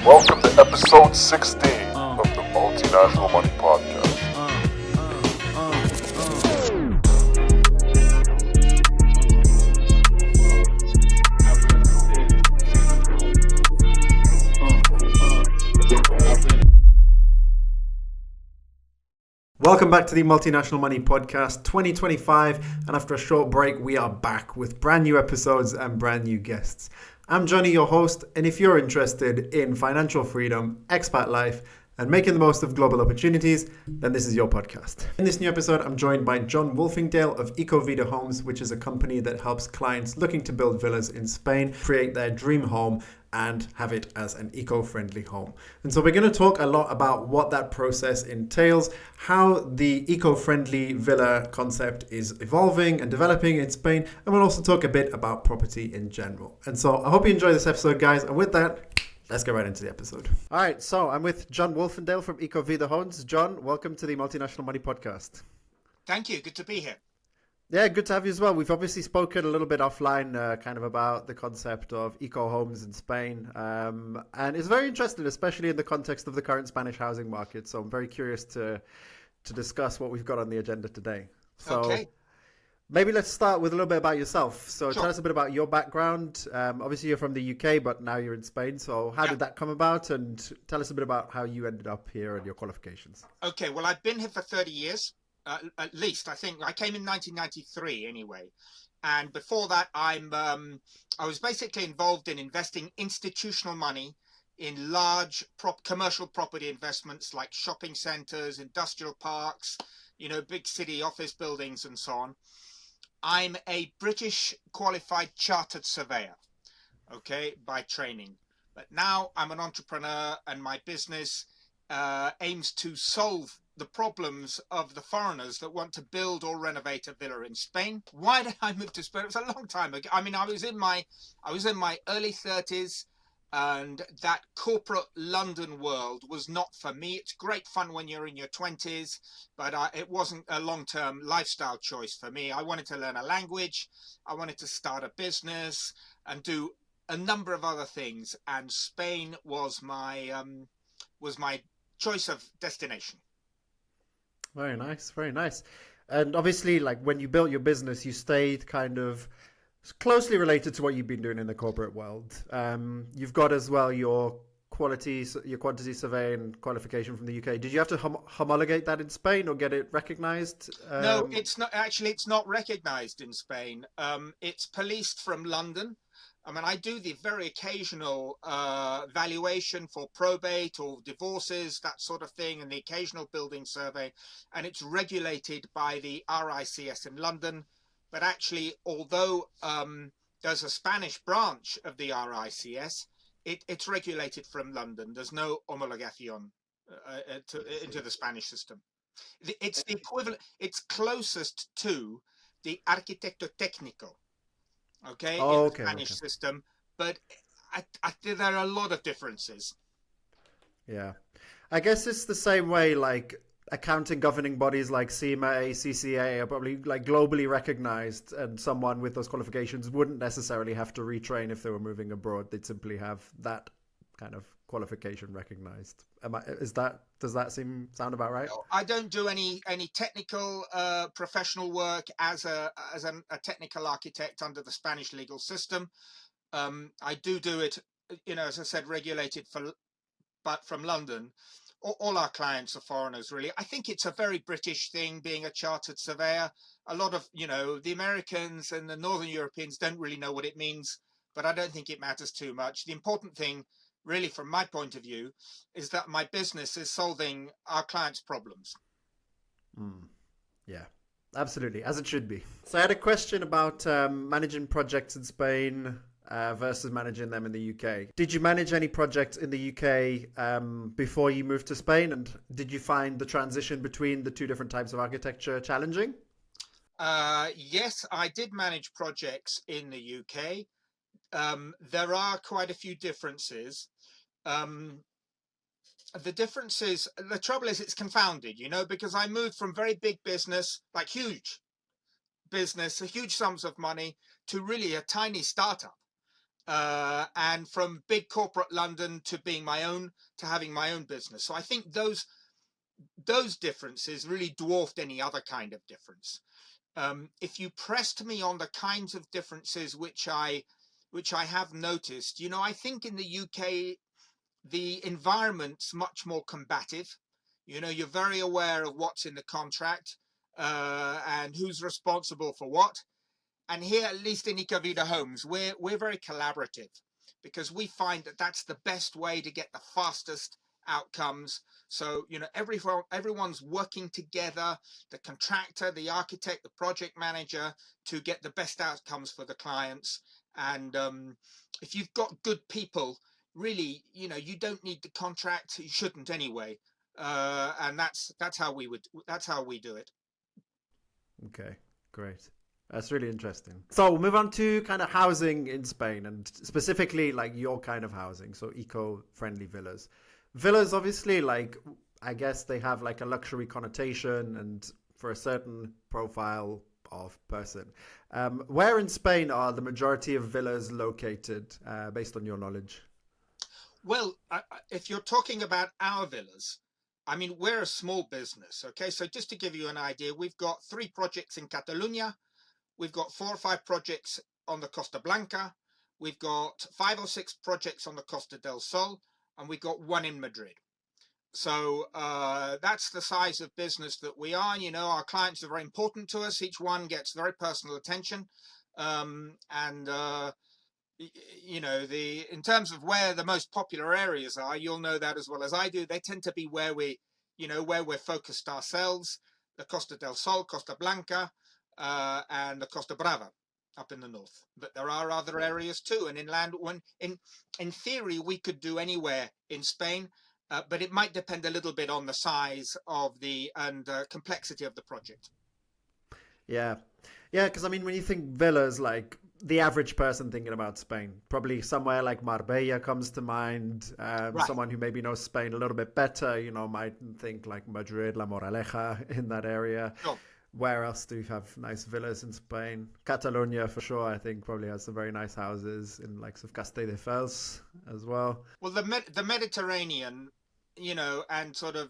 Welcome to episode 16 of the Multinational Money Podcast. Welcome back to the Multinational Money Podcast 2025, and after a short break we are back with brand new episodes and brand new guests. I'm Jonny, your host, and if you're interested in financial freedom, expat life, and making the most of global opportunities, then this is your podcast. In this new episode, I'm joined by John Wolfendale of Eco Vida Homes, which is a company that helps clients looking to build villas in Spain create their dream home and have it as an eco-friendly home. And so we're going to talk a lot about what that process entails, how the eco-friendly villa concept is evolving and developing in Spain, and we'll also talk a bit about property in general. And so I hope you enjoy this episode, guys, and with that, let's go right into the episode. All right, so I'm with John Wolfendale from Eco Vida Homes. John, welcome to the Multinational Money Podcast. Thank you. Good to be here. Yeah, good to have you as well. We've obviously spoken a little bit offline kind of about the concept of eco homes in Spain. And it's very interesting, especially in the context of the current Spanish housing market. So I'm very curious to discuss what we've got on the agenda today. So okay. Maybe let's start with a little bit about yourself. So Sure. Tell us a bit about your background. Obviously, you're from the UK, but now you're in Spain. So how did that come about? And tell us a bit about how you ended up here and your qualifications. Okay. Well, I've been here for 30 years, at least. I think I came in 1993 anyway. And before that, I was basically involved in investing institutional money in large commercial property investments like shopping centers, industrial parks, big city office buildings and so on. I'm a British qualified chartered surveyor, okay, by training. But now I'm an entrepreneur and my business aims to solve the problems of the foreigners that want to build or renovate a villa in Spain. Why did I move to Spain? It was a long time ago. I mean, I was in my early 30s, and that corporate London world was not for me. It's great fun when you're in your 20s, but it wasn't a long-term lifestyle choice for me. I wanted to learn a language. I wanted to start a business and do a number of other things. And Spain was my choice of destination. Very nice, very nice. And obviously, like when you built your business, you stayed kind of closely related to what you've been doing in the corporate world. You've got as well your quantity surveying qualification from the UK. Did you have to homologate that in Spain or get it recognized? No, it's not. Actually, it's not recognized in Spain. It's policed from London. I mean, I do the very occasional valuation for probate or divorces, that sort of thing, and the occasional building survey. And it's regulated by the RICS in London. But actually, although there's a Spanish branch of the RICS, it's regulated from London. There's no homologación into the Spanish system. It's the equivalent. It's closest to the arquitecto técnico. Okay, in the Spanish system, but there are a lot of differences. Yeah, I guess it's the same way. Like accounting governing bodies like CIMA, ACCA are probably like globally recognized, and someone with those qualifications wouldn't necessarily have to retrain if they were moving abroad. They'd simply have that kind of qualification recognized. Does that sound about right? I don't do any technical professional work as a technical architect under the Spanish legal system. I do it, as I said, regulated but from London. All our clients are foreigners, really. I think it's a very British thing being a chartered surveyor. A lot of, the Americans and the Northern Europeans don't really know what it means, but I don't think it matters too much. The important thing, really, from my point of view, is that my business is solving our clients' problems. Yeah, absolutely, as it should be. So I had a question about managing projects in Spain versus managing them in the UK. Did you manage any projects in the UK before you moved to Spain? And did you find the transition between the two different types of architecture challenging? Yes, I did manage projects in the UK. There are quite a few differences. The trouble is it's confounded, because I moved from very big business, like huge business, huge sums of money, to really a tiny startup. and from big corporate London to having my own business. So I think those differences really dwarfed any other kind of difference. If you pressed me on the kinds of differences which I have noticed, I think in the UK the environment's much more combative. You're very aware of what's in the contract and who's responsible for what. And here, at least in Eco Vida Homes, we're very collaborative because we find that that's the best way to get the fastest outcomes. So, everyone's working together, the contractor, the architect, the project manager, to get the best outcomes for the clients. And if you've got good people, really, you don't need the contract. You shouldn't anyway. And that's how we do it. Okay, great. That's really interesting. So we'll move on to kind of housing in Spain, and specifically like your kind of housing, so eco-friendly villas. Villas, obviously, like I guess they have like a luxury connotation and for a certain profile of person. Where in Spain are the majority of villas located, based on your knowledge? Well, if you're talking about our villas, I mean, we're a small business, okay? So just to give you an idea, we've got 3 projects in Catalonia. We've got 4 or 5 projects on the Costa Blanca. We've got 5 or 6 projects on the Costa del Sol, and we've got 1 in Madrid. So that's the size of business that we are. Our clients are very important to us. Each one gets very personal attention. In terms of where the most popular areas are, you'll know that as well as I do. They tend to be where we're focused ourselves: the Costa del Sol, Costa Blanca, and the Costa Brava up in the north. But there are other areas too, and inland. In theory, we could do anywhere in Spain, but it might depend a little bit on the size of and complexity of the project. Yeah, because I mean, when you think villas, like the average person thinking about Spain, probably somewhere like Marbella comes to mind. Right. Someone who maybe knows Spain a little bit better, might think like Madrid, La Moraleja in that area. Sure. Where else do you have nice villas in Spain? Catalonia, for sure, I think probably has some very nice houses in likes of Castelldefels as well. Well, the Mediterranean, and sort of,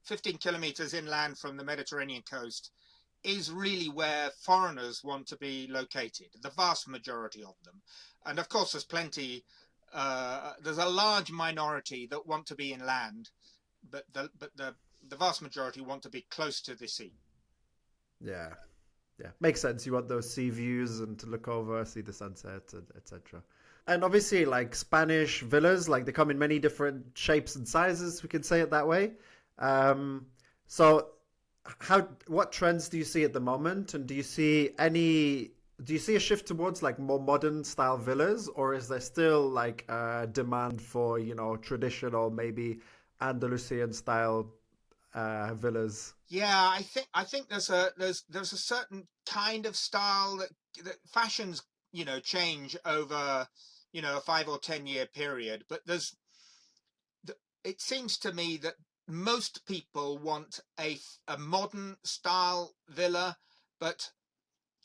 15 kilometers inland from the Mediterranean coast is really where foreigners want to be located, the vast majority of them. And of course, there's a large minority that want to be inland, but the vast majority want to be close to the sea. Yeah, makes sense. You want those sea views and to look over, see the sunset, etc. And obviously, like Spanish villas, like they come in many different shapes and sizes. We can say it that way. So, what trends do you see at the moment, and do you see a shift towards like more modern style villas, or is there still like a demand for traditional, maybe Andalusian style villas? Yeah, I think there's a certain kind of style that fashions change over a 5 or 10 year period, but it seems to me that most people want a modern style villa, but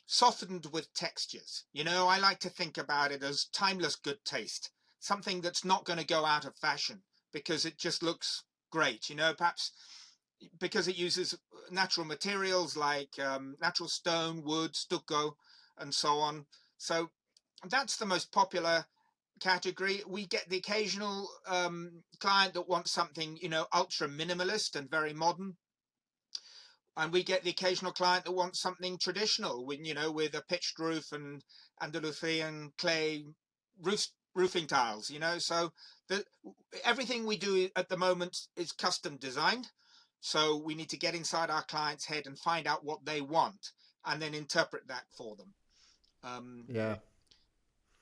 softened with textures. I like to think about it as timeless good taste, something that's not going to go out of fashion because it just looks great. Perhaps because it uses natural materials like natural stone, wood, stucco, and so on. So that's the most popular category. We get the occasional client that wants something, ultra minimalist and very modern. And we get the occasional client that wants something traditional with a pitched roof and Andalusian clay roofing tiles, So everything we do at the moment is custom designed. So we need to get inside our client's head and find out what they want and then interpret that for them.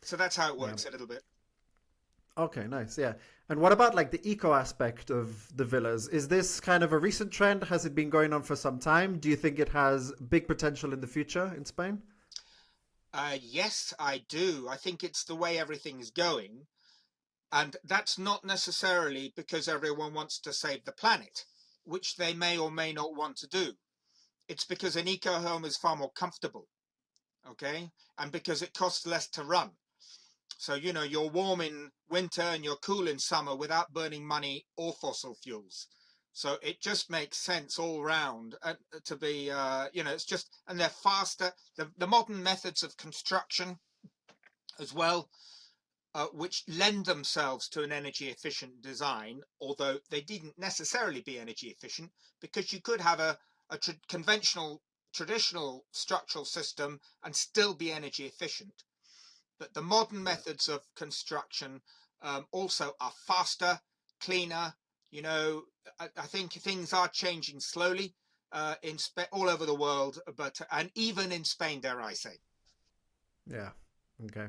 So that's how it works a little bit. Okay, nice. Yeah. And what about like the eco aspect of the villas? Is this kind of a recent trend? Has it been going on for some time? Do you think it has big potential in the future in Spain? Yes, I do. I think it's the way everything is going. And that's not necessarily because everyone wants to save the planet, which they may or may not want to do. It's because an eco home is far more comfortable, okay? And because it costs less to run. So, you're warm in winter and you're cool in summer without burning money or fossil fuels. So it just makes sense all round to be, it's just, and they're faster. The modern methods of construction as well, which lend themselves to an energy efficient design, although they didn't necessarily be energy efficient, because you could have a conventional, traditional structural system and still be energy efficient. But the modern methods of construction also are faster, cleaner. I think things are changing slowly all over the world, and even in Spain, dare I say. Yeah. Okay.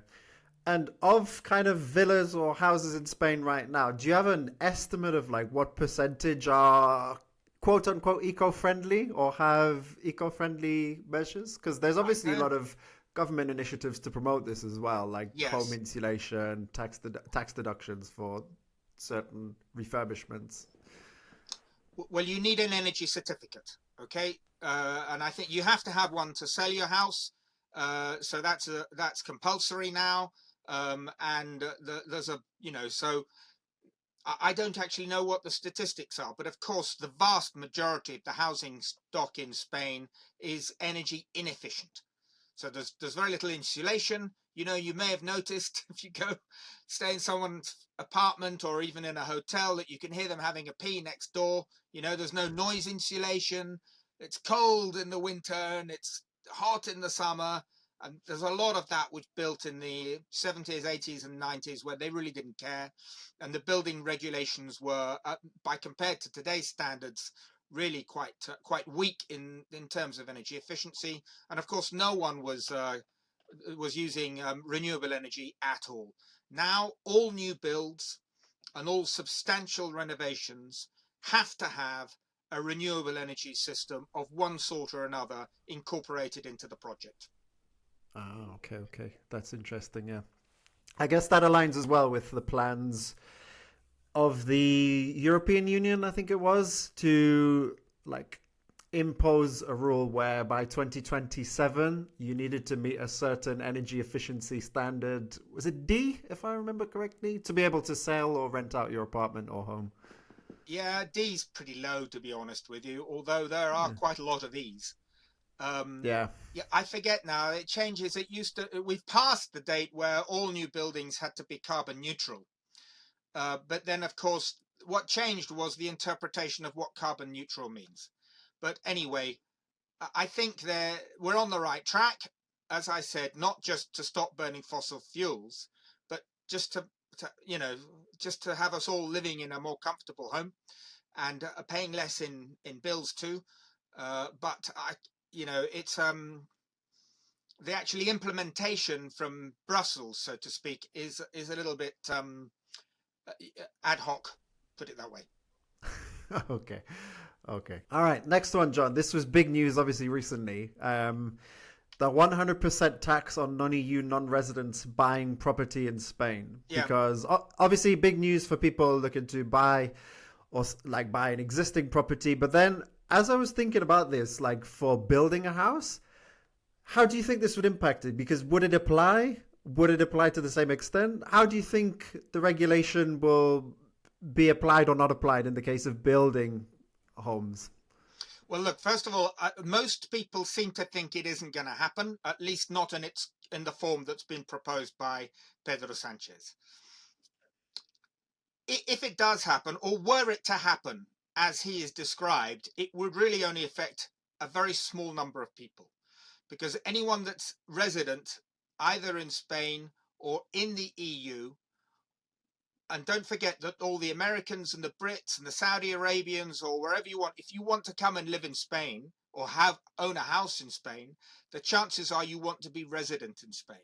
And of kind of villas or houses in Spain right now, do you have an estimate of like what percentage are quote unquote eco-friendly or have eco-friendly measures? Because there's obviously a lot of government initiatives to promote this as well, like home insulation, tax deductions for certain refurbishments. Well, you need an energy certificate, okay? And I think you have to have one to sell your house. So that's compulsory now. And there's so I don't actually know what the statistics are, but of course, the vast majority of the housing stock in Spain is energy inefficient. So there's very little insulation. You may have noticed if you go stay in someone's apartment or even in a hotel that you can hear them having a pee next door. There's no noise insulation. It's cold in the winter and it's hot in the summer. And there's a lot of that which built in the 70s, 80s and 90s where they really didn't care. And the building regulations were, by compared to today's standards, really quite weak in terms of energy efficiency. And of course, no one was using renewable energy at all. Now, all new builds and all substantial renovations have to have a renewable energy system of one sort or another incorporated into the project. Oh, okay. That's interesting, yeah. I guess that aligns as well with the plans of the European Union, I think it was, to like impose a rule where by 2027 you needed to meet a certain energy efficiency standard. Was it D, if I remember correctly, to be able to sell or rent out your apartment or home? Yeah, D's pretty low, to be honest with you, although there are quite a lot of E's. Yeah, I forget now. It changes. We've passed the date where all new buildings had to be carbon neutral. But then, of course, what changed was the interpretation of what carbon neutral means. But anyway, I think we're on the right track. As I said, not just to stop burning fossil fuels, but just to have us all living in a more comfortable home and paying less in bills too. But it's the actually implementation from Brussels, so to speak, is a little bit ad hoc, put it that way. Okay. All right, next one, John. This was big news, obviously, recently. The 100% tax on non-EU non-residents buying property in Spain. Yeah. Because obviously big news for people looking to buy or like buy an existing property. But then as I was thinking about this, like for building a house, how do you think this would impact it? Because would it apply? Would it apply to the same extent? How do you think the regulation will be applied or not applied in the case of building homes? Well, look, first of all, most people seem to think it isn't going to happen, at least not in the form that's been proposed by Pedro Sanchez. If it does happen, or were it to happen as he is described, it would really only affect a very small number of people, because anyone that's resident either in Spain or in the EU, and don't forget that all the Americans and the Brits and the Saudi Arabians or wherever you want, if you want to come and live in Spain or own a house in Spain, the chances are you want to be resident in Spain.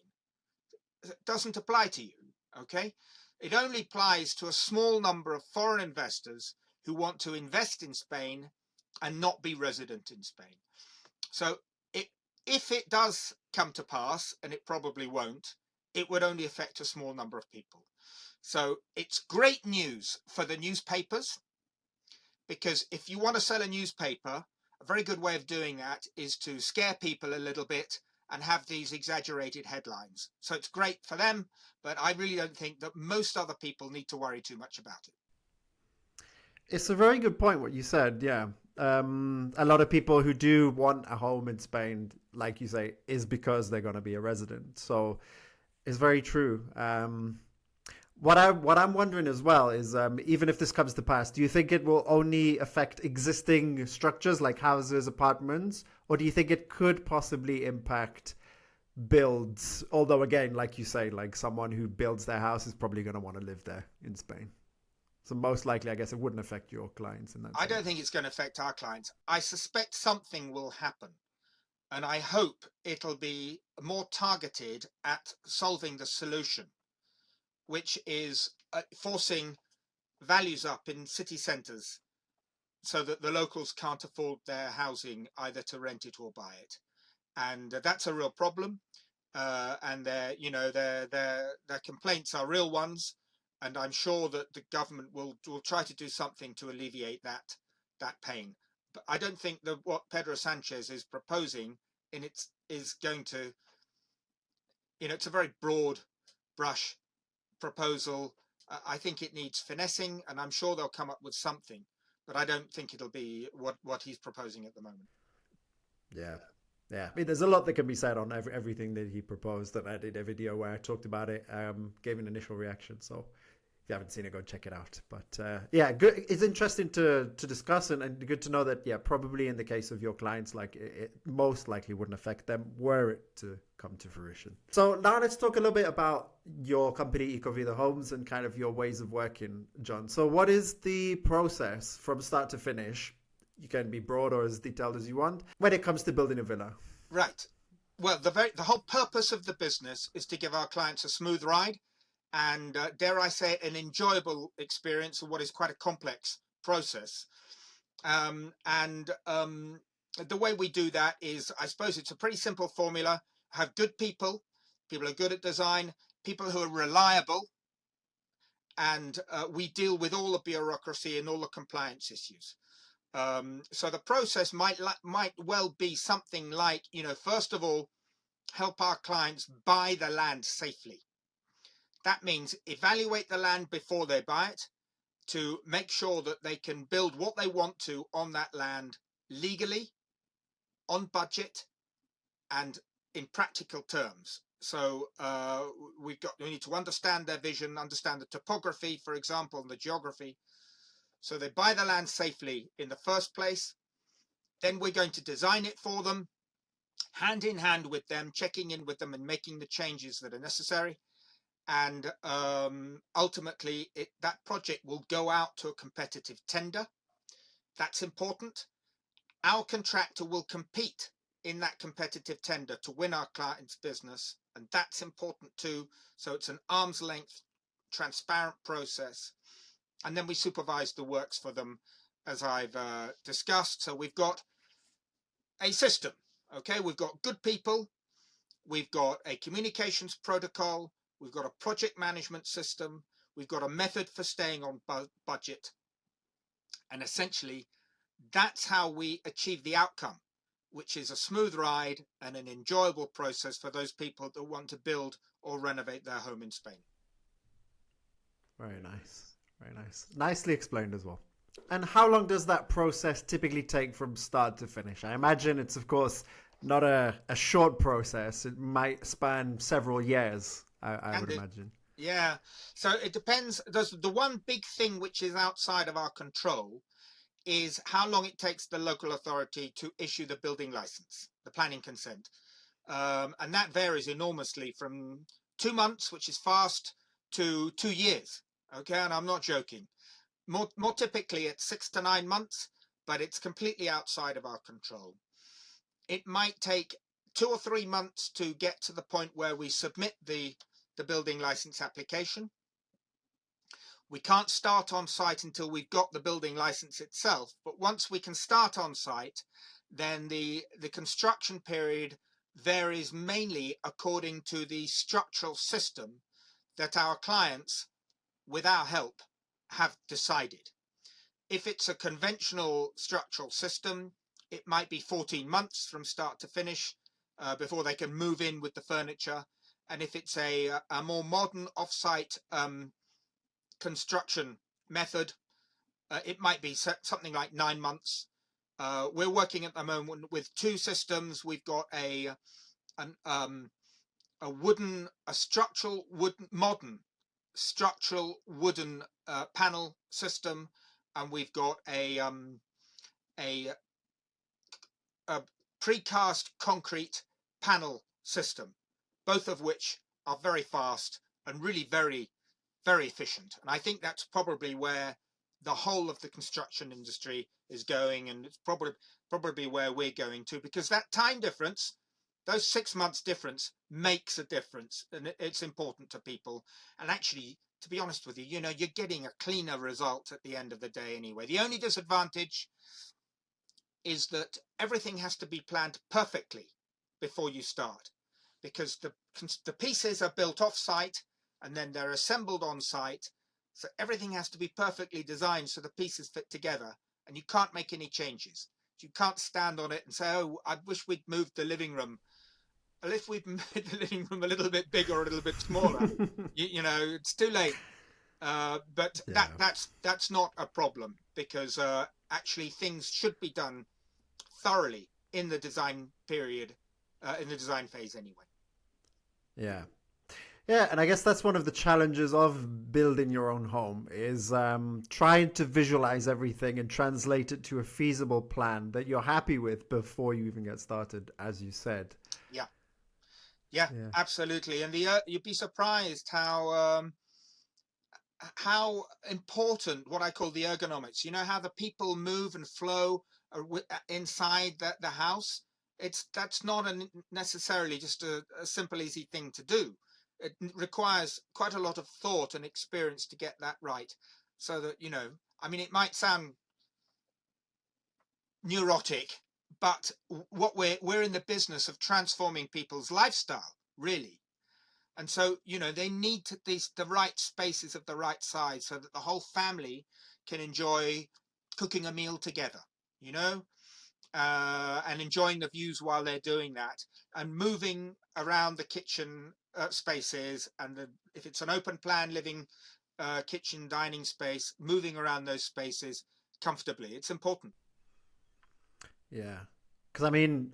It doesn't apply to you, okay? It only applies to a small number of foreign investors who want to invest in Spain and not be resident in Spain. So if it does come to pass, and it probably won't, it would only affect a small number of people. So it's great news for the newspapers, because if you want to sell a newspaper, a very good way of doing that is to scare people a little bit and have these exaggerated headlines. So it's great for them, but I really don't think that most other people need to worry too much about it. It's a very good point what you said, yeah. A lot of people who do want a home in Spain, like you say, is because they're going to be a resident. So it's very true. What I'm wondering as well is, even if this comes to pass, do you think it will only affect existing structures like houses, apartments, or do you think it could possibly impact builds? Although again, like you say, like someone who builds their house is probably going to want to live there in Spain. So most likely, I guess it wouldn't affect your clients in that sense. I don't think it's going to affect our clients. I suspect something will happen, and I hope it'll be more targeted at solving the solution, which is forcing values up in city centres so that the locals can't afford their housing, either to rent it or buy it. And that's a real problem. And their complaints are real ones. And I'm sure that the government will try to do something to alleviate that pain. But I don't think that what Pedro Sanchez is proposing is going to, it's a very broad brush proposal. I think it needs finessing, and I'm sure they'll come up with something. But I don't think it'll be what he's proposing at the moment. Yeah. Yeah, I mean, there's a lot that can be said on everything that he proposed. That I did a video where I talked about it, gave an initial reaction. So if you haven't seen it, go check it out. But yeah, good. It's interesting to discuss, and good to know that, yeah, probably in the case of your clients, like it most likely wouldn't affect them were it to come to fruition. So now let's talk a little bit about your company, Eco Vida Homes, and kind of your ways of working, John. So what is the process from start to finish? You can be broad or as detailed as you want when it comes to building a villa. Right. Well, the whole purpose of the business is to give our clients a smooth ride and, dare I say, an enjoyable experience of what is quite a complex process. The way we do that is, I suppose it's a pretty simple formula. Have good people who are good at design, people who are reliable, and we deal with all the bureaucracy and all the compliance issues. So the process might well be something like, first of all, help our clients buy the land safely. That means evaluate the land before they buy it to make sure that they can build what they want to on that land legally, on budget, and in practical terms. So we need to understand their vision, understand the topography, for example, and the geography. So they buy the land safely in the first place. Then we're going to design it for them, hand in hand with them, checking in with them and making the changes that are necessary. And ultimately, that project will go out to a competitive tender. That's important. Our contractor will compete in that competitive tender to win our client's business. And that's important too. So it's an arm's length, transparent process. And then we supervise the works for them, as I've discussed. So we've got a system, okay? We've got good people. We've got a communications protocol. We've got a project management system. We've got a method for staying on budget. And essentially, that's how we achieve the outcome, which is a smooth ride and an enjoyable process for those people that want to build or renovate their home in Spain. Very nice. Very nice. Nicely explained as well. And how long does that process typically take from start to finish? I imagine it's, of course, not a short process. It might span several years, I would imagine. Yeah. So it depends. The one big thing which is outside of our control is how long it takes the local authority to issue the building license, the planning consent. And that varies enormously from 2 months, which is fast, to 2 years. Okay, and I'm not joking. More typically, it's 6 to 9 months, but it's completely outside of our control. It might take 2 or 3 months to get to the point where we submit the building license application. We can't start on site until we've got the building license itself. But once we can start on site, then the construction period varies mainly according to the structural system that our clients, with our help, have decided. If it's a conventional structural system, it might be 14 months from start to finish. before they can move in with the furniture. And if it's a more modern off-site construction method, it might be something like 9 months. We're working at the moment with two systems. We've got a structural wooden, modern structural wooden panel system, and we've got a precast concrete panel system, both of which are very fast and really very, very efficient. And I think that's probably where the whole of the construction industry is going, and it's probably where we're going to, because that time difference, those 6 months difference, makes a difference, and it's important to people. And actually, to be honest with you, you're getting a cleaner result at the end of the day anyway. The only disadvantage is that everything has to be planned perfectly before you start, because the pieces are built off site and then they're assembled on site. So everything has to be perfectly designed so the pieces fit together, and you can't make any changes. You can't stand on it and say, oh, I wish we'd moved the living room. Well, if we've made the living room a little bit bigger or a little bit smaller, it's too late. But Yeah. that's not a problem, because actually things should be done thoroughly in the design period, in the design phase anyway. Yeah. Yeah, and I guess that's one of the challenges of building your own home is trying to visualize everything and translate it to a feasible plan that you're happy with before you even get started, as you said. Yeah, absolutely. And you'd be surprised how important what I call the ergonomics. How the people move and flow inside the house. That's not necessarily just a simple, easy thing to do. It requires quite a lot of thought and experience to get that right. So that, it might sound neurotic, but what we're in the business of transforming people's lifestyle, really. And so, they need the right spaces of the right size so that the whole family can enjoy cooking a meal together, and enjoying the views while they're doing that, and moving around the kitchen spaces. And if it's an open plan living kitchen dining space, moving around those spaces comfortably. It's important. Yeah. Because,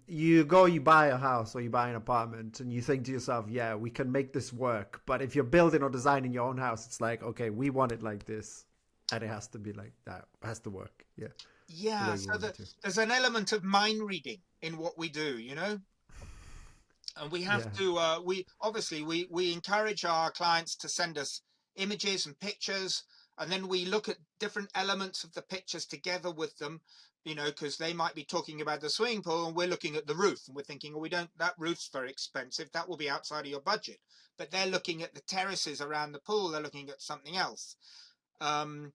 you buy a house or you buy an apartment and you think to yourself, yeah, we can make this work. But if you're building or designing your own house, it's like, okay, we want it like this. And it has to be like that. It has to work. Yeah. Yeah. So there's an element of mind reading in what we do, And we have to, we encourage our clients to send us images and pictures. And then we look at different elements of the pictures together with them, because they might be talking about the swimming pool and we're looking at the roof and we're thinking, well, that roof's very expensive. That will be outside of your budget. But they're looking at the terraces around the pool. They're looking at something else. And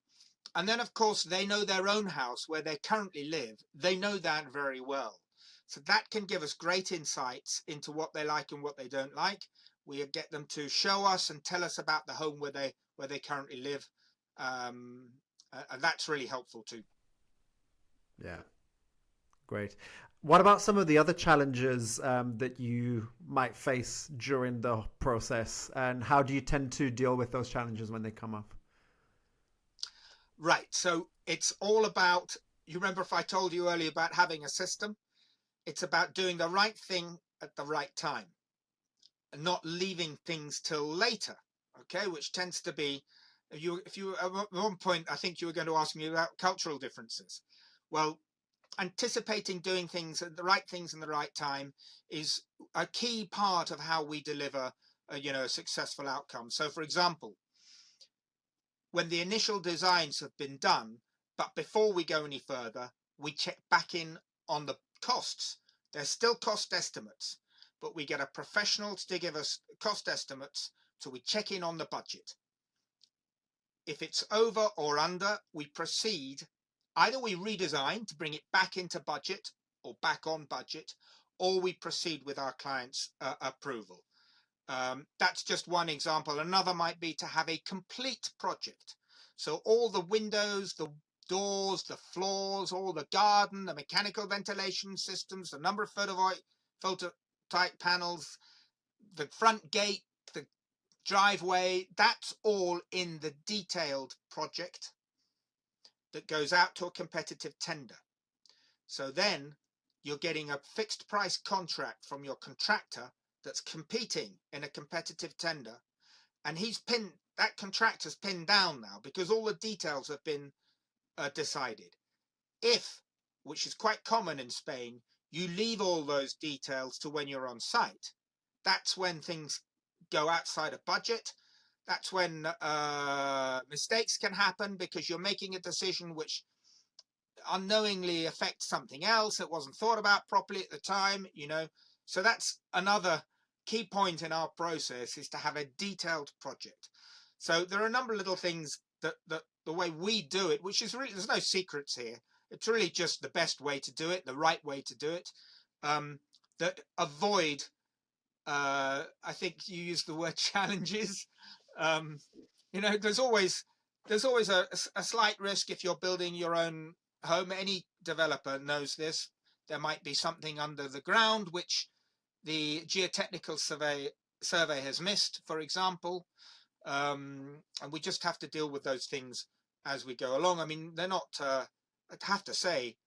then, of course, they know their own house where they currently live. They know that very well. So that can give us great insights into what they like and what they don't like. We get them to show us and tell us about the home where they currently live. And that's really helpful too. Yeah. Great. What about some of the other challenges that you might face during the process, and how do you tend to deal with those challenges when they come up? Right. So it's all about, you remember if I told you earlier about having a system? It's about doing the right thing at the right time and not leaving things till later. Okay. Which tends to be, if you at one point, I think you were going to ask me about cultural differences. Well, anticipating doing the right things in the right time is a key part of how we deliver a successful outcome. So for example, when the initial designs have been done, but before we go any further, we check back in on the costs. There's still cost estimates, but we get a professional to give us cost estimates, so we check in on the budget. If it's over or under, we proceed. Either we redesign to bring it back into budget or back on budget, or we proceed with our client's approval. That's just one example. Another might be to have a complete project. So all the windows, the doors, the floors, all the garden, the mechanical ventilation systems, the number of photovoltaic panels, the front gate, the driveway, that's all in the detailed project that goes out to a competitive tender. So then you're getting a fixed price contract from your contractor that's competing in a competitive tender. And that contractor's pinned down now because all the details have been decided. If, which is quite common in Spain, you leave all those details to when you're on site, that's when things go outside of budget. That's when mistakes can happen because you're making a decision which unknowingly affects something else that wasn't thought about properly at the time, So that's another key point in our process, is to have a detailed project. So there are a number of little things that the way we do it, which is really, there's no secrets here. It's really just the best way to do it, the right way to do it, that avoid, I think you used the word challenges. There's always a slight risk if you're building your own home. Any developer knows this. There might be something under the ground which the geotechnical survey has missed, for example, and we just have to deal with those things as we go along. I mean, they're not. I have to say,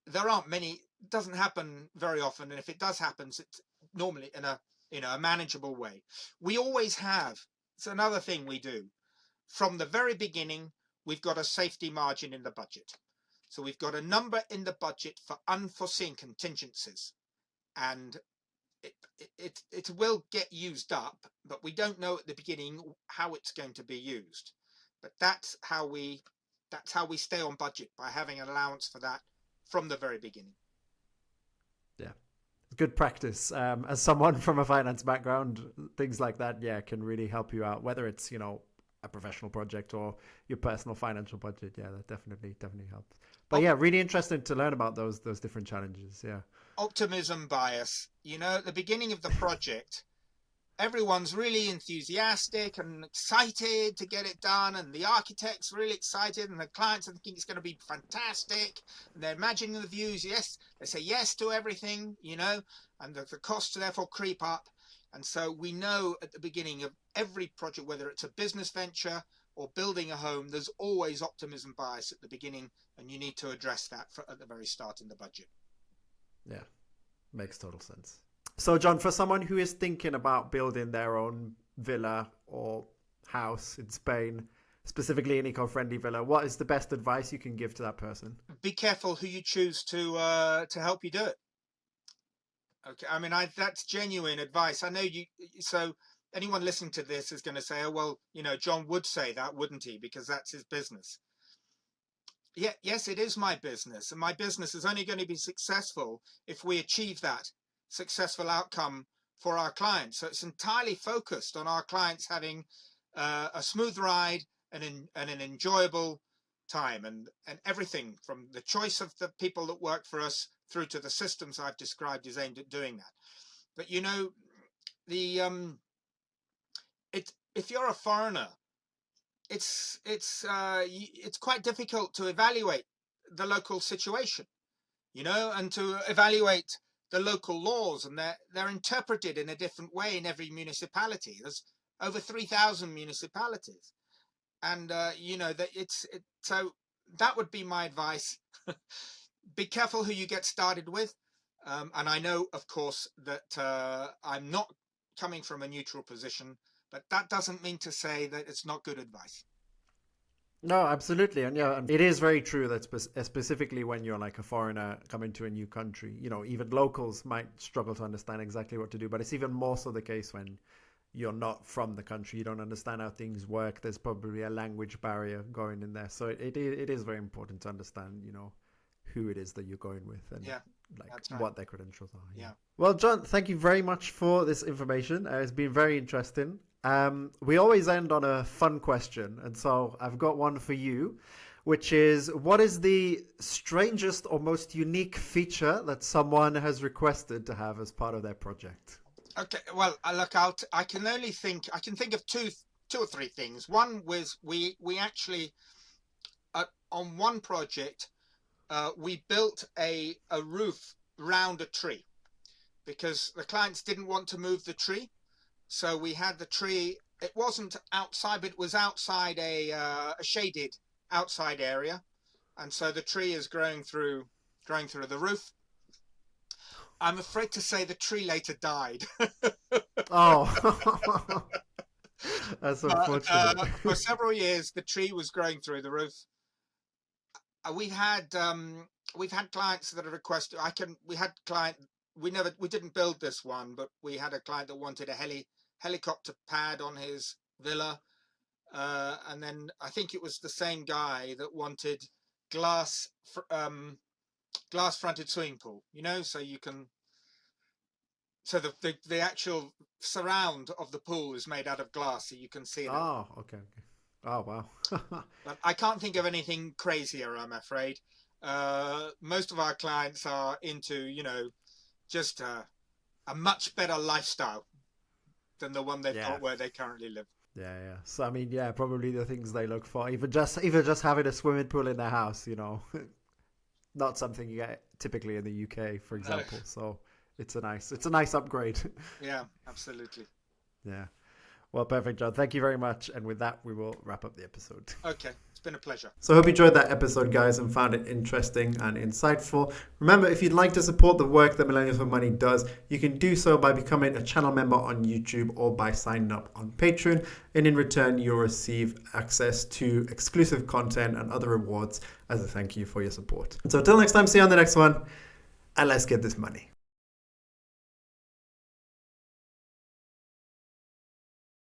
there aren't many. It doesn't happen very often, and if it does happen, it's normally in a manageable way. We always have. It's another thing we do. From the very beginning, we've got a safety margin in the budget. So we've got a number in the budget for unforeseen contingencies, and it will get used up, but we don't know at the beginning how it's going to be used. But that's how we stay on budget, by having an allowance for that from the very beginning. Yeah, good practice. As someone from a finance background, things like that, can really help you out, whether it's a professional project or your personal financial budget. Yeah, that definitely helps. But really interesting to learn about those different challenges. Yeah. Optimism bias. At the beginning of the project, everyone's really enthusiastic and excited to get it done, and the architect's really excited, and the clients are thinking it's going to be fantastic, and they're imagining the views. Yes, they say yes to everything, and the costs therefore creep up. And so we know at the beginning of every project, whether it's a business venture or building a home, there's always optimism bias at the beginning, and you need to address that at the very start in the budget. Yeah, makes total sense. So, John, for someone who is thinking about building their own villa or house in Spain, specifically an eco-friendly villa, what is the best advice you can give to that person? Be careful who you choose to help you do it. Okay, I mean, that's genuine advice. I know you. So anyone listening to this is going to say, "Oh, well, John would say that, wouldn't he? Because that's his business." Yeah, yes, it is my business, and my business is only going to be successful if we achieve that successful outcome for our clients. So it's entirely focused on our clients having a smooth ride and an enjoyable time, and everything from the choice of the people that work for us through to the systems I've described is aimed at doing that. But if you're a foreigner, it's quite difficult to evaluate the local situation, and to evaluate the local laws, and they're interpreted in a different way in every municipality. There's over 3,000 municipalities, and so that would be my advice. Be careful who you get started with, and I know, of course, that I'm not coming from a neutral position, but that doesn't mean to say that it's not good advice. No, absolutely. And it is very true that specifically when you're like a foreigner coming to a new country, even locals might struggle to understand exactly what to do, but it's even more so the case when you're not from the country. You don't understand how things work. There's probably a language barrier going in there. So it is very important to understand, who it is that you're going with and right. What their credentials are. Yeah. Well, John, thank you very much for this information. It's been very interesting. We always end on a fun question. And so I've got one for you, which is, what is the strangest or most unique feature that someone has requested to have as part of their project? Okay. Well, look, I can think of two or three things. One was we actually, on one project, we built a roof round a tree, because the clients didn't want to move the tree. So we had the tree, it wasn't outside, but it was outside a shaded outside area. And so the tree is growing through the roof. I'm afraid to say the tree later died. Oh, that's unfortunate. For several years, the tree was growing through the roof. We've had clients that have requested. We didn't build this one, but we had a client that wanted a helicopter pad on his villa, and then I think it was the same guy that wanted glass fronted swimming pool. So you can. So the actual surround of the pool is made out of glass, so you can see it. Oh, okay. Oh, wow. But I can't think of anything crazier, I'm afraid. Most of our clients are into, just a much better lifestyle than the one they've got where they currently live. Yeah. So I mean, probably the things they look for, even just having a swimming pool in their house, not something you get typically in the UK, for example. No. So it's a nice upgrade. Yeah, absolutely. Yeah. Well, perfect, John. Thank you very much. And with that, we will wrap up the episode. Okay. It's been a pleasure. So I hope you enjoyed that episode, guys, and found it interesting and insightful. Remember, if you'd like to support the work that Millennials with Money does, you can do so by becoming a channel member on YouTube or by signing up on Patreon. And in return, you'll receive access to exclusive content and other rewards as a thank you for your support. And so until next time, see you on the next one. And let's get this money.